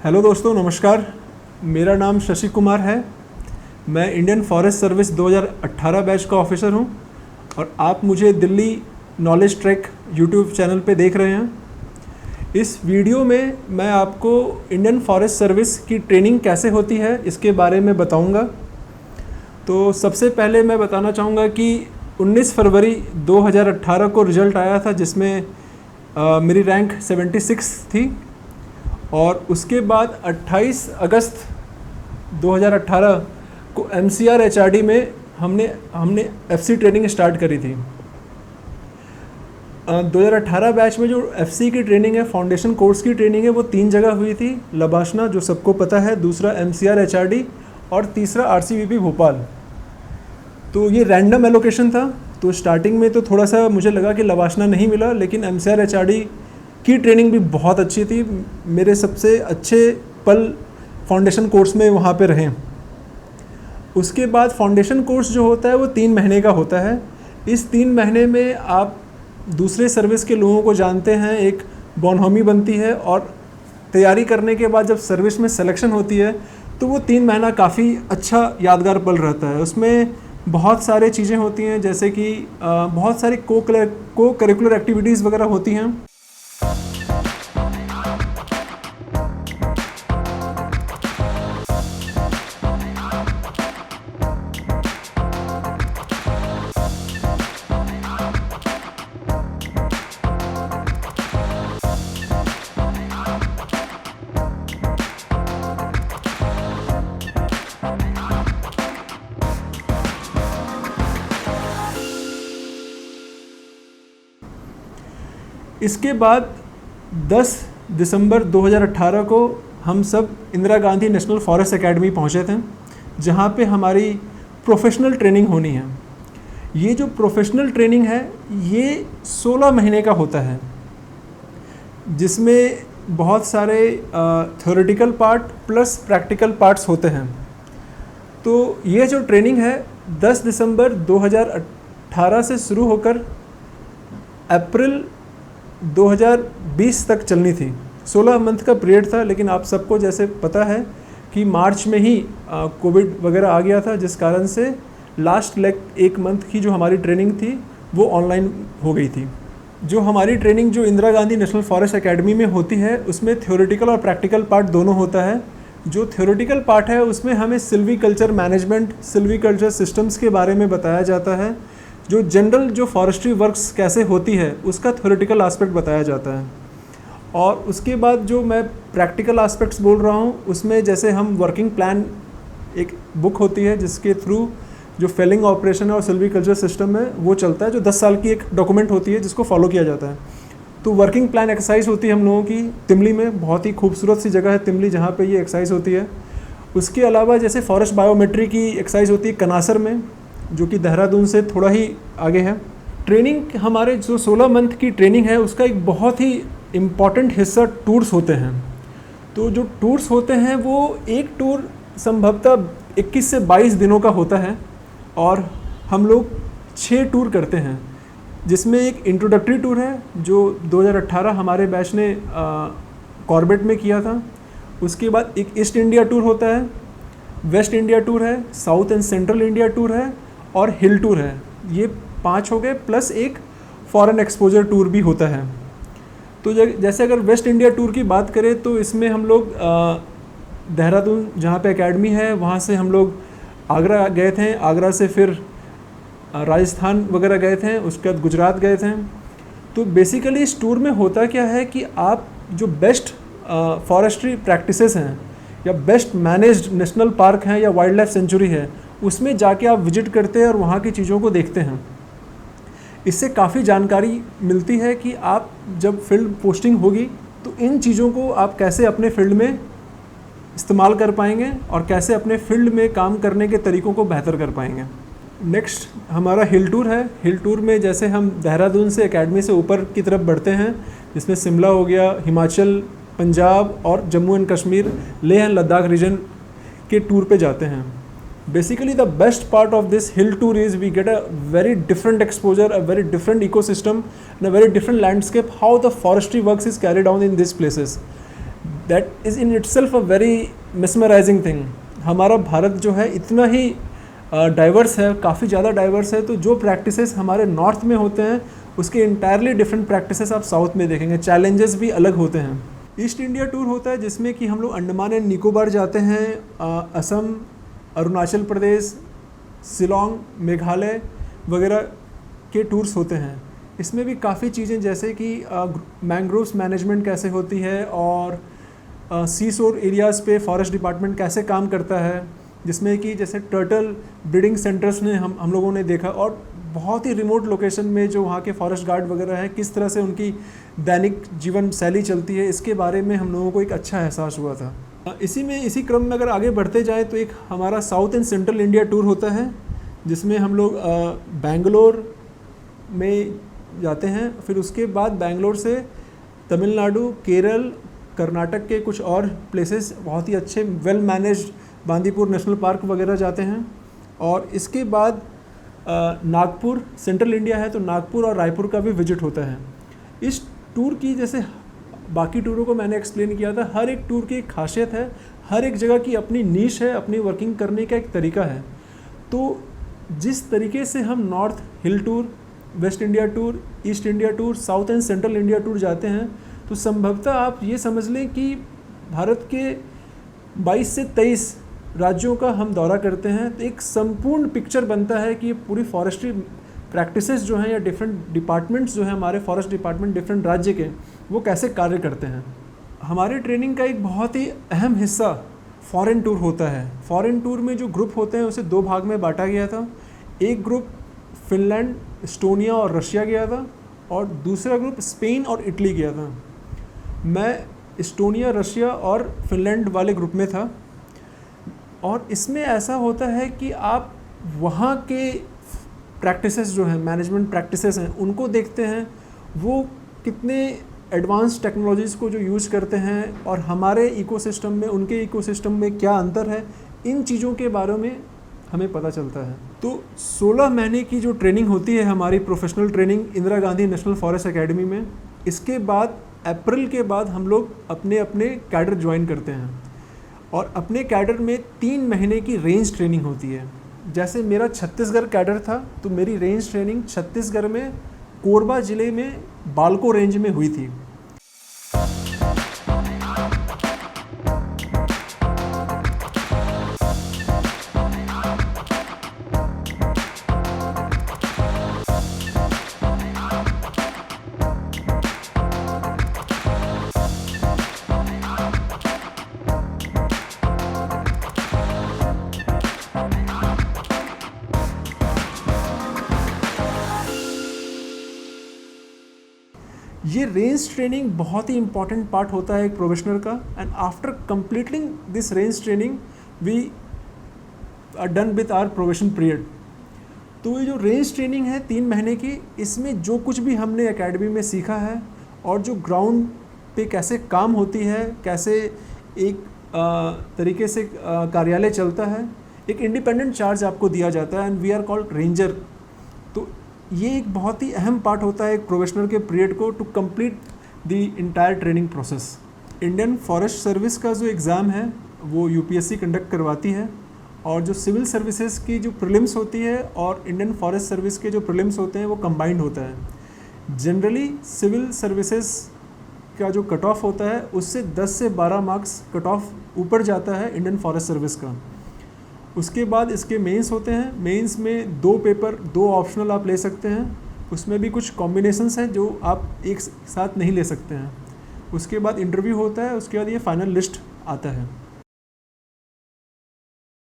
Hello दोस्तों, नमस्कार। मेरा नाम शशि कुमार है। मैं इंडियन फॉरेस्ट सर्विस 2018 बैच का ऑफिसर हूं और आप मुझे Delhi knowledge track YouTube channel पे देख रहे हैं। इस वीडियो में मैं आपको इंडियन फॉरेस्ट सर्विस की ट्रेनिंग कैसे होती है इसके बारे में बताऊंगा। तो सबसे पहले मैं बताना चाहूँगा कि 19 फरवरी 2018 को रिज़ल्ट आया था, जिसमें मेरी रैंक 76 थी। और उसके बाद 28 अगस्त 2018 को MCR HRD में हमने FC ट्रेनिंग स्टार्ट करी थी। 2018 बैच में जो FC की ट्रेनिंग है, फाउंडेशन कोर्स की ट्रेनिंग है, वो 3 जगह हुई थी। लबाशना, जो सबको पता है, दूसरा MCR HRD और तीसरा RCVP भोपाल। तो ये रैंडम एलोकेशन था। तो स्टार्टिंग में तो थोड़ा सा मुझे लगा कि लबाशना नहीं मिला, लेकिन MCR HRD की ट्रेनिंग भी बहुत अच्छी थी। मेरे सबसे अच्छे पल फाउंडेशन कोर्स में वहाँ पे रहे। उसके बाद फाउंडेशन कोर्स जो होता है वो 3 महीने का होता है। इस 3 महीने में आप दूसरे सर्विस के लोगों को जानते हैं, एक बोनहोमी बनती है और तैयारी करने के बाद जब सर्विस में सिलेक्शन होती है तो वो 3 महीना काफ़ी अच्छा यादगार पल रहता है। उसमें बहुत सारे चीज़ें होती हैं, जैसे कि बहुत सारी को करिकुलर एक्टिविटीज़ वगैरह होती हैं। इसके बाद 10 दिसंबर 2018 को हम सब Indira Gandhi national forest academy पहुंचे थे, जहां पे हमारी प्रोफेशनल ट्रेनिंग होनी है। ये जो प्रोफेशनल ट्रेनिंग है ये 16 महीने का होता है, जिसमें बहुत सारे theoretical part plus practical parts होते हैं। तो ये जो ट्रेनिंग है 10 दिसंबर 2018 से शुरू होकर अप्रैल 2020 तक चलनी थी। 16 मंथ का पीरियड था, लेकिन आप सबको जैसे पता है कि मार्च में ही कोविड वगैरह आ गया था, जिस कारण से लास्ट 1 मंथ की जो हमारी ट्रेनिंग थी वो ऑनलाइन हो गई थी। जो हमारी ट्रेनिंग जो Indira Gandhi national forest academy में होती है उसमें थ्योरेटिकल और प्रैक्टिकल पार्ट दोनों होता है। जो थ्योरेटिकल पार्ट है उसमें हमें सिल्वीकल्चर मैनेजमेंट, सिल्वीकल्चर सिस्टम्स के बारे में बताया जाता है। जो जनरल जो फॉरेस्ट्री वर्क्स कैसे होती है उसका थ्योरेटिकल एस्पेक्ट बताया जाता है। और उसके बाद जो मैं प्रैक्टिकल एस्पेक्ट्स बोल रहा हूँ उसमें जैसे हम वर्किंग प्लान, एक बुक होती है जिसके थ्रू जो फेलिंग ऑपरेशन और सिल्वीकल्चर सिस्टम है वो चलता है, जो 10 साल की एक डॉक्यूमेंट होती है जिसको फॉलो किया जाता है। तो वर्किंग प्लान एक्सरसाइज होती है हम लोगों की तिमली में, बहुत ही खूबसूरत सी जगह है तिमली जहाँ पे ये एक्सरसाइज होती है। उसके अलावा जैसे फॉरेस्ट बायोमेट्री की एक्सरसाइज होती है कनासर में, जो कि देहरादून से थोड़ा ही आगे है। ट्रेनिंग हमारे जो 16 मंथ की ट्रेनिंग है उसका एक बहुत ही इम्पॉर्टेंट हिस्सा टूर्स होते हैं। तो जो टूर्स होते हैं वो एक टूर संभवतः 21 से 22 दिनों का होता है और हम लोग 6 टूर करते हैं, जिसमें एक इंट्रोडक्टरी टूर है जो 2018 हमारे बैच ने कॉर्बेट में किया था। उसके बाद एक ईस्ट इंडिया टूर होता है, वेस्ट इंडिया टूर है, south and central India tour है और हिल टूर है। ये 5 हो गए, प्लस एक फॉरेन एक्सपोजर टूर भी होता है। तो जैसे अगर वेस्ट इंडिया टूर की बात करें तो इसमें हम लोग देहरादून जहाँ पे एकेडमी है वहाँ से हम लोग आगरा गए थे, आगरा से फिर राजस्थान वगैरह गए थे, उसके बाद गुजरात गए थे। तो बेसिकली इस टूर में होता क्या है कि आप जो बेस्ट फॉरेस्ट्री प्रैक्टिसेस हैं या बेस्ट मैनेज्ड नेशनल पार्क हैं या वाइल्ड लाइफ सेंचुरी है उसमें जाके आप विजिट करते हैं और वहाँ की चीज़ों को देखते हैं। इससे काफ़ी जानकारी मिलती है कि आप जब फील्ड पोस्टिंग होगी तो इन चीज़ों को आप कैसे अपने फील्ड में इस्तेमाल कर पाएंगे और कैसे अपने फील्ड में काम करने के तरीक़ों को बेहतर कर पाएंगे। नेक्स्ट हमारा हिल टूर है। हिल टूर में जैसे हम देहरादून से एकेडमी से ऊपर की तरफ बढ़ते हैं, जिसमें शिमला हो गया, हिमाचल, पंजाब और Jammu and Kashmir, Leh and Ladakh region के टूर पे जाते हैं। Basically the best part of this hill tour is we get a very different exposure, a very different ecosystem and a very different landscape how the forestry works is carried on in these places. That is in itself a very mesmerising thing. हमारा भारत जो है इतना ही diverse है, काफ़ी ज़्यादा diverse है, तो जो प्रैक्टिसेस हमारे नॉर्थ में होते हैं उसके इंटायरली डिफरेंट प्रैक्टिसेस आप साउथ में देखेंगे, चैलेंजेस भी अलग होते हैं। ईस्ट इंडिया टूर होता है जिसमें कि हम लोग अंडमान एंड निकोबार जाते हैं, असम, अरुणाचल प्रदेश, शिलोंग, मेघालय वगैरह के टूर्स होते हैं। इसमें भी काफ़ी चीज़ें जैसे कि मैंग्रोव्स मैनेजमेंट कैसे होती है और सी शोर एरियाज़ पे फॉरेस्ट डिपार्टमेंट कैसे काम करता है, जिसमें कि जैसे टर्टल ब्रीडिंग सेंटर्स ने हम लोगों ने देखा, और बहुत ही रिमोट लोकेशन में जो वहाँ के फॉरेस्ट गार्ड वगैरह हैं किस तरह से उनकी दैनिक जीवन शैली चलती है, इसके बारे में हम लोगों को एक अच्छा एहसास हुआ था। इसी क्रम में अगर आगे बढ़ते जाए तो एक हमारा south and central India tour होता है जिसमें हम लोग बेंगलोर में जाते हैं, फिर उसके बाद बेंगलोर से तमिलनाडु, केरल, कर्नाटक के कुछ और प्लेसेस बहुत ही अच्छे well managed Bandipur national park वगैरह जाते हैं, और इसके बाद नागपुर, सेंट्रल इंडिया है तो नागपुर और रायपुर का भी विजिट होता है। इस टूर की जैसे बाकी टूरों को मैंने एक्सप्लेन किया था, हर एक टूर की एक खासियत है, हर एक जगह की अपनी नीश है, अपनी वर्किंग करने का एक तरीका है। तो जिस तरीके से हम north hill tour, waste India tour, east India tour, south and central India tour जाते हैं, तो संभवतः आप ये समझ लें कि भारत के 22 से 23 राज्यों का हम दौरा करते हैं, तो एक संपूर्ण पिक्चर बनता है कि ये पूरी फॉरेस्ट्री प्रैक्टिसेस जो हैं या डिफरेंट डिपार्टमेंट्स जो हैं हमारे फॉरेस्ट डिपार्टमेंट डिफरेंट राज्य के, वो कैसे कार्य करते हैं। हमारे ट्रेनिंग का एक बहुत ही अहम हिस्सा फॉरेन टूर होता है। फॉरेन टूर में जो ग्रुप होते हैं उसे 2 भाग में बांटा गया था। एक ग्रुप फिनलैंड, एस्टोनिया और रशिया गया था, और दूसरा ग्रुप स्पेन और इटली गया था। मैं एस्टोनिया, रशिया और फिनलैंड वाले ग्रुप में था, और इसमें ऐसा होता है कि आप वहाँ के प्रैक्टिसेस जो हैं, मैनेजमेंट प्रैक्टिसेस हैं, उनको देखते हैं, वो कितने एडवांस टेक्नोलॉजीज़ को जो यूज़ करते हैं, और हमारे इकोसिस्टम में उनके इकोसिस्टम में क्या अंतर है, इन चीज़ों के बारे में हमें पता चलता है। तो 16 महीने की जो ट्रेनिंग होती है हमारी professional training Indira Gandhi national forest academy में, इसके बाद अप्रैल के बाद हम लोग अपने अपने कैडर ज्वाइन करते हैं, और अपने कैडर में 3 महीने की रेंज ट्रेनिंग होती है। जैसे मेरा छत्तीसगढ़ कैडर था, तो मेरी रेंज ट्रेनिंग छत्तीसगढ़ में कोरबा ज़िले में बालको रेंज में हुई थी। ये रेंज ट्रेनिंग बहुत ही इंपॉर्टेंट पार्ट होता है एक प्रोफेशनल का, and after completing this range training we are done with our probation period. तो ये जो रेंज ट्रेनिंग है 3 महीने की, इसमें जो कुछ भी हमने एकेडमी में सीखा है और जो ग्राउंड पे कैसे काम होती है, कैसे एक तरीके से कार्यालय चलता है, एक इंडिपेंडेंट चार्ज आपको दिया जाता है, and we are called ranger. तो ये एक बहुत ही अहम पार्ट होता है एक प्रोफेशनल के पीरियड को to complete the entire training process. Indian forest service का जो एग्ज़ाम है वो यूपीएससी कंडक्ट करवाती है, और जो सिविल सर्विसेज की जो प्रीलिम्स होती है और इंडियन फॉरेस्ट सर्विस के जो प्रीलिम्स होते हैं वो कंबाइंड होता है। जनरली सिविल सर्विसेज का जो कट ऑफ होता है उससे 10 से 12 मार्क्स कट ऑफ ऊपर जाता है इंडियन फॉरेस्ट सर्विस का। उसके बाद इसके मेंस होते हैं, मेंस में 2 पेपर 2 ऑप्शनल आप ले सकते हैं, उसमें भी कुछ कॉम्बिनेशंस हैं जो आप एक साथ नहीं ले सकते हैं। उसके बाद इंटरव्यू होता है, उसके बाद ये फाइनल लिस्ट आता है।